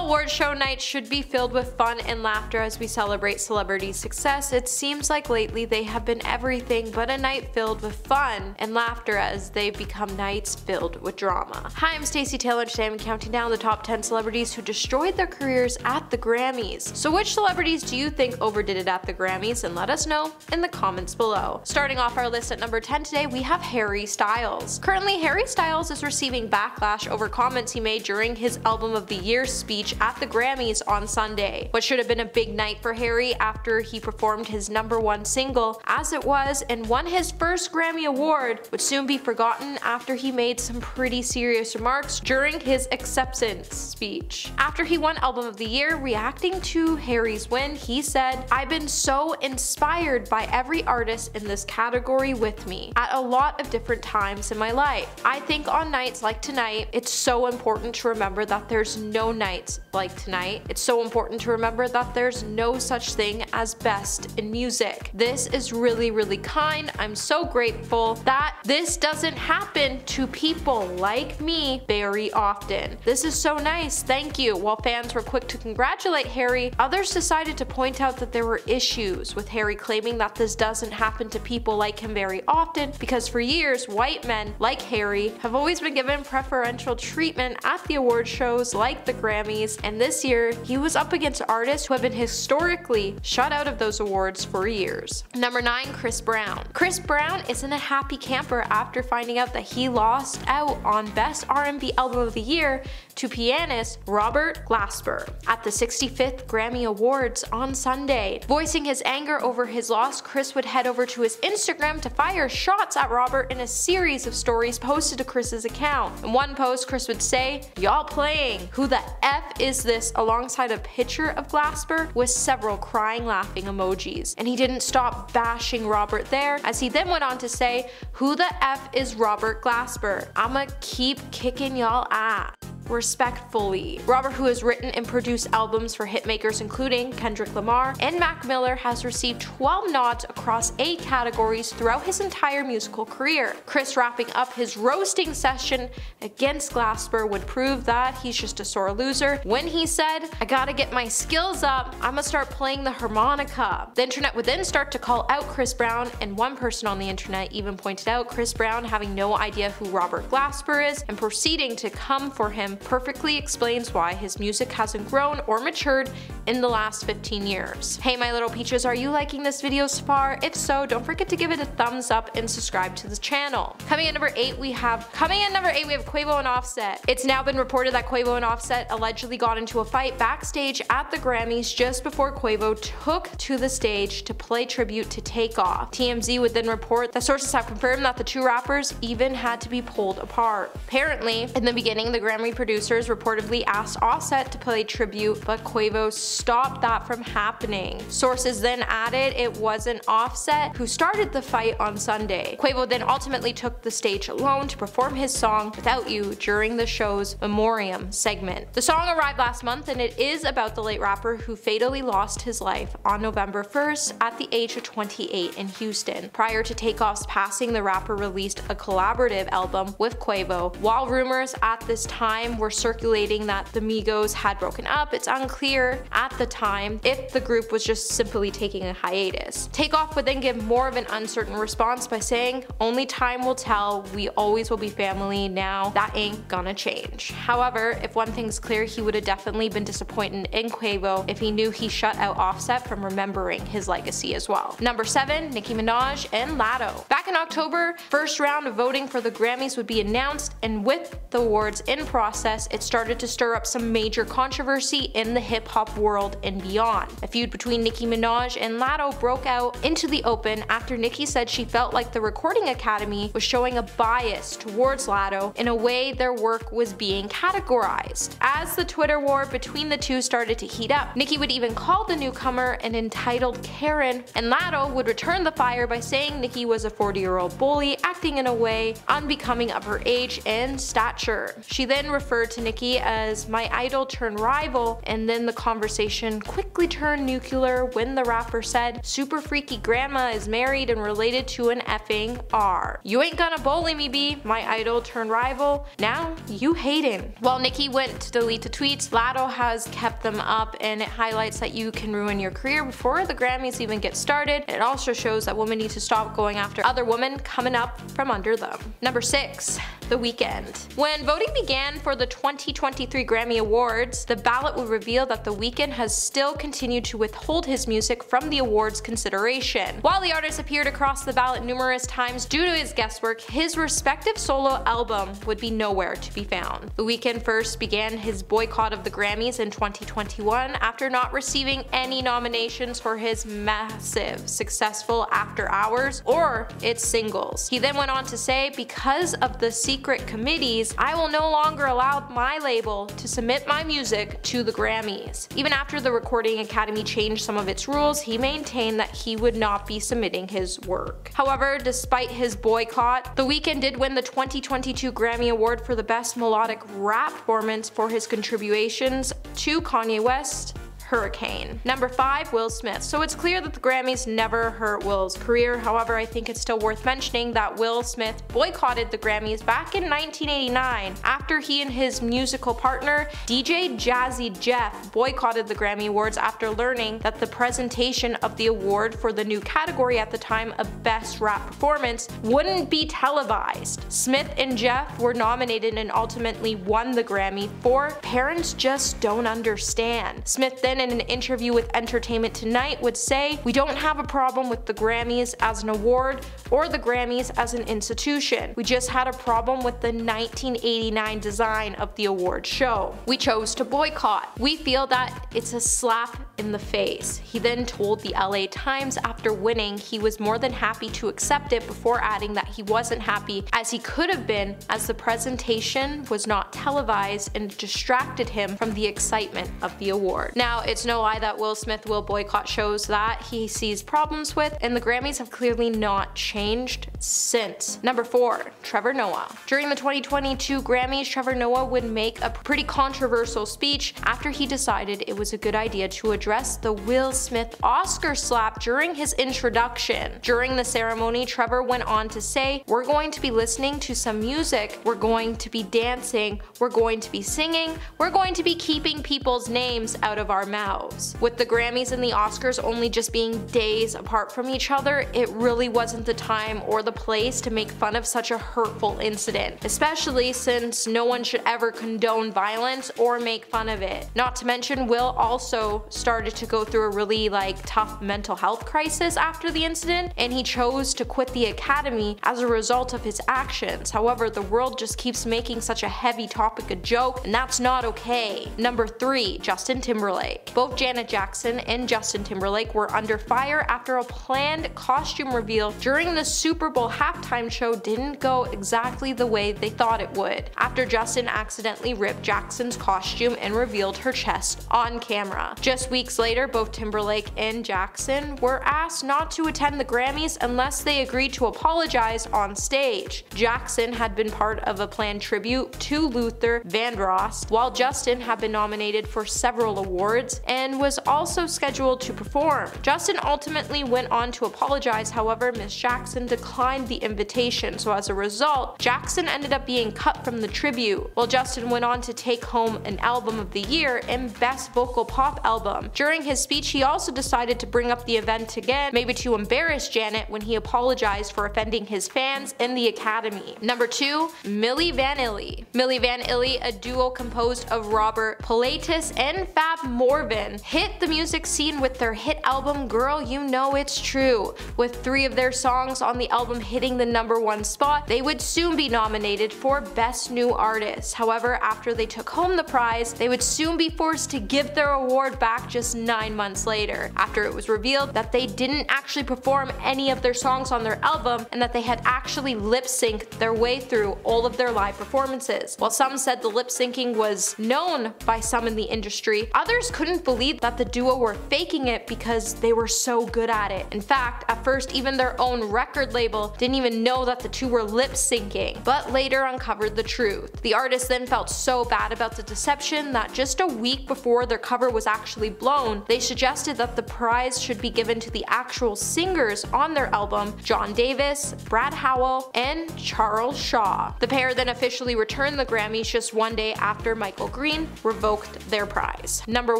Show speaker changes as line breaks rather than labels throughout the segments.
award show night should be filled with fun and laughter as we celebrate celebrity success, it seems like lately they have been everything but a night filled with fun and laughter as they've become nights filled with drama. Hi, I'm Stacey Taylor and today I'm counting down the top 10 celebrities who destroyed their careers at the Grammys. So which celebrities do you think overdid it at the Grammys, and let us know in the comments below. Starting off our list at number 10 today, we have Harry Styles. Currently, Harry Styles is receiving backlash over comments he made during his Album of the Year speech at the Grammys on Sunday. What should have been a big night for Harry after he performed his #1 single, As It Was, and won his first Grammy Award, would soon be forgotten after he made some pretty serious remarks during his acceptance speech. After he won Album of the Year, reacting to Harry's win, he said, "I've been so inspired by every artist in this category with me at a lot of different times in my life. I think on nights like tonight, it's so important to remember that there's no nights like tonight. It's so important to remember that there's no such thing as best in music. This is really, really kind. I'm so grateful that this doesn't happen to people like me very often. This is so nice, thank you." While fans were quick to congratulate Harry, others decided to point out that there were issues with Harry claiming that this doesn't happen to people like him very often because for years, white men like Harry have always been given preferential treatment at the award shows like the Grammys, and this year he was up against artists who have been historically shut out of those awards for years. Number 9, Chris Brown. Chris Brown isn't a happy camper after finding out that he lost out on Best R&B Album of the Year to pianist Robert Glasper at the 65th Grammy Awards on Sunday. Voicing his anger over his loss, Chris would head over to his Instagram to fire shots at Robert in a series of stories posted to Chris's account. In one post, Chris would say, "Y'all playing, who the F is this?" alongside a picture of Glasper with several crying laughing emojis. And he didn't stop bashing Robert there, as he then went on to say, "Who the F is Robert Glasper? I'ma keep kicking y'all ass. Respectfully." Robert, who has written and produced albums for hitmakers including Kendrick Lamar and Mac Miller, has received 12 nods across 8 categories throughout his entire musical career. Chris wrapping up his roasting session against Glasper would prove that he's just a sore loser when he said, "I gotta get my skills up, I'ma start playing the harmonica." The internet would then start to call out Chris Brown, and one person on the internet even pointed out Chris Brown having no idea who Robert Glasper is and proceeding to come for him perfectly explains why his music hasn't grown or matured in the last 15 years. Hey my little peaches, are you liking this video so far? If so, don't forget to give it a thumbs up and subscribe to the channel. Coming in number 8 we have Quavo and Offset. It's now been reported that Quavo and Offset allegedly got into a fight backstage at the Grammys just before Quavo took to the stage to play tribute to Takeoff. TMZ would then report that sources have confirmed that the two rappers even had to be pulled apart. Apparently, in the beginning, the Grammy producers reportedly asked Offset to play tribute, but Quavo stopped that from happening. Sources then added it wasn't Offset who started the fight on Sunday. Quavo then ultimately took the stage alone to perform his song Without You during the show's Memoriam segment. The song arrived last month, and it is about the late rapper who fatally lost his life on November 1st at the age of 28 in Houston. Prior to Takeoff's passing, the rapper released a collaborative album with Quavo. While rumors at this time were circulating that the Migos had broken up, it's unclear at the time if the group was just simply taking a hiatus. Takeoff would then give more of an uncertain response by saying, "Only time will tell, we always will be family now, that ain't gonna change." However, if one thing's clear, he would have definitely been disappointed in Quavo if he knew he shut out Offset from remembering his legacy as well. Number 7, Nicki Minaj and Latto. Back in October, first round of voting for the Grammys would be announced, and with the awards in process, it started to stir up some major controversy in the hip-hop world and beyond. A feud between Nicki Minaj and Latto broke out into the open after Nicki said she felt like the Recording Academy was showing a bias towards Latto in a way their work was being categorized. As the Twitter war between the two started to heat up, Nicki would even call the newcomer an entitled Karen, and Latto would return the fire by saying Nicki was a 40-year-old bully acting in a way unbecoming of her age and stature. She then referred to Nicki as my idol turned rival, and then the conversation quickly turned nuclear when the rapper said, "Super freaky grandma is married and related to an effing R. You ain't gonna bully me, B, my idol turned rival. Now you hatin'." While Nicki went to delete the tweets, Latto has kept them up, and it highlights that you can ruin your career before the Grammys even get started. It also shows that women need to stop going after other women coming up from under them. Number 6. The Weeknd. When voting began for the 2023 Grammy Awards, the ballot would reveal that The Weeknd has still continued to withhold his music from the awards consideration. While the artist appeared across the ballot numerous times due to his guestwork, his respective solo album would be nowhere to be found. The Weeknd first began his boycott of the Grammys in 2021 after not receiving any nominations for his massive, successful After Hours or its singles. He then went on to say, "Because of the secret committees, I will no longer allow my label to submit my music to the Grammys." Even after the Recording Academy changed some of its rules, he maintained that he would not be submitting his work. However, despite his boycott, The Weeknd did win the 2022 Grammy Award for the Best Melodic Rap Performance for his contributions to Kanye West, Hurricane. Number 5. Will Smith. So it's clear that the Grammys never hurt Will's career. However, I think it's still worth mentioning that Will Smith boycotted the Grammys back in 1989 after he and his musical partner DJ Jazzy Jeff boycotted the Grammy Awards after learning that the presentation of the award for the new category at the time of Best Rap Performance wouldn't be televised. Smith and Jeff were nominated and ultimately won the Grammy for Parents Just Don't Understand. Smith then in an interview with Entertainment Tonight would say, "We don't have a problem with the Grammys as an award or the Grammys as an institution. We just had a problem with the 1989 design of the award show. We chose to boycott. We feel that it's a slap in the face." He then told the LA Times after winning he was more than happy to accept it, before adding that he wasn't happy as he could have been, as the presentation was not televised and distracted him from the excitement of the award. Now, it's no lie that Will Smith will boycott shows that he sees problems with, and the Grammys have clearly not changed since. Number 4. Trevor Noah. During the 2022 Grammys, Trevor Noah would make a pretty controversial speech after he decided it was a good idea to address the Will Smith Oscar slap during his introduction. During the ceremony, Trevor went on to say, "We're going to be listening to some music, we're going to be dancing, we're going to be singing, we're going to be keeping people's names out of our mouths." With the Grammys and the Oscars only just being days apart from each other, it really wasn't the time or the place to make fun of such a hurtful incident, especially since no one should ever condone violence or make fun of it. Not to mention, Will also started to go through a really tough mental health crisis after the incident, and he chose to quit the Academy as a result of his actions. However, the world just keeps making such a heavy topic a joke, and that's not okay. Number 3. Justin Timberlake. Both Janet Jackson and Justin Timberlake were under fire after a planned costume reveal during the Super Bowl halftime show didn't go exactly the way they thought it would, after Justin accidentally ripped Jackson's costume and revealed her chest on camera. Just weeks later, both Timberlake and Jackson were asked not to attend the Grammys unless they agreed to apologize on stage. Jackson had been part of a planned tribute to Luther Vandross, while Justin had been nominated for several awards and was also scheduled to perform. Justin ultimately went on to apologize, however, Miss Jackson declined the invitation, so as a result, Jackson ended up being cut from the tribute, while Justin went on to take home an Album of the Year and Best Vocal Pop Album. During his speech, he also decided to bring up the event again, maybe to embarrass Janet, when he apologized for offending his fans in the Academy. Number 2. Milli Vanilli. Milli Vanilli, a duo composed of Robert Pilatus and Fab Morvan, hit the music scene with their hit album Girl You Know It's True. With 3 of their songs on the album hitting the #1 spot, they would soon be nominated for Best New Artist. However, after they took home the prize, they would soon be forced to give their award back just 9 months later, after it was revealed that they didn't actually perform any of their songs on their album and that they had actually lip-synced their way through all of their live performances. While some said the lip-syncing was known by some in the industry, others others couldn't believe that the duo were faking it because they were so good at it. In fact, at first even their own record label didn't even know that the two were lip syncing, but later uncovered the truth. The artists then felt so bad about the deception that just a week before their cover was actually blown, they suggested that the prize should be given to the actual singers on their album, John Davis, Brad Howell, and Charles Shaw. The pair then officially returned the Grammys just one day after Michael Green revoked their prize. Number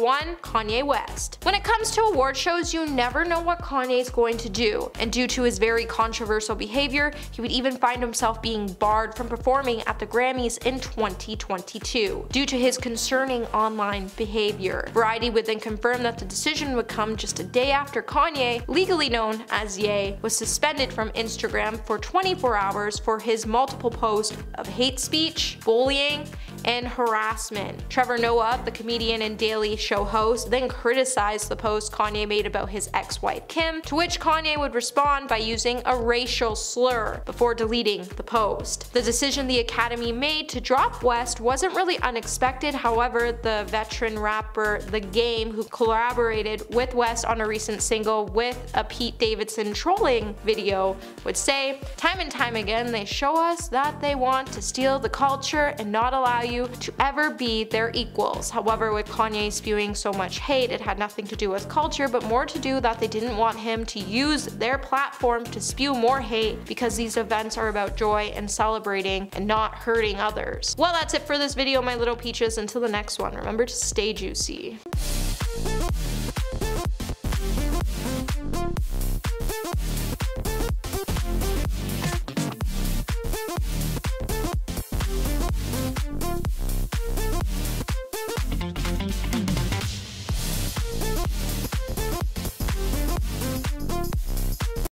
1. Kanye West. When it comes to award shows, you never know what Kanye's going to do, and due to his very controversial behavior, he would even find himself being barred from performing at the Grammys in 2022 due to his concerning online behavior. Variety would then confirm that the decision would come just a day after Kanye, legally known as Ye, was suspended from Instagram for 24 hours for his multiple posts of hate speech, bullying, and harassment. Trevor Noah, the comedian and Daily Show host, then criticized the post Kanye made about his ex-wife Kim, to which Kanye would respond by using a racial slur before deleting the post. The decision the Academy made to drop West wasn't really unexpected. However, the veteran rapper The Game, who collaborated with West on a recent single with a Pete Davidson trolling video, would say, "Time and time again they show us that they want to steal the culture and not allow you to ever be their equals." However, with Kanye spewing so much hate, it had nothing to do with culture, but more to do that they didn't want him to use their platform to spew more hate, because these events are about joy and celebrating and not hurting others. Well, that's it for this video, my little peaches. Until the next one, remember to stay juicy.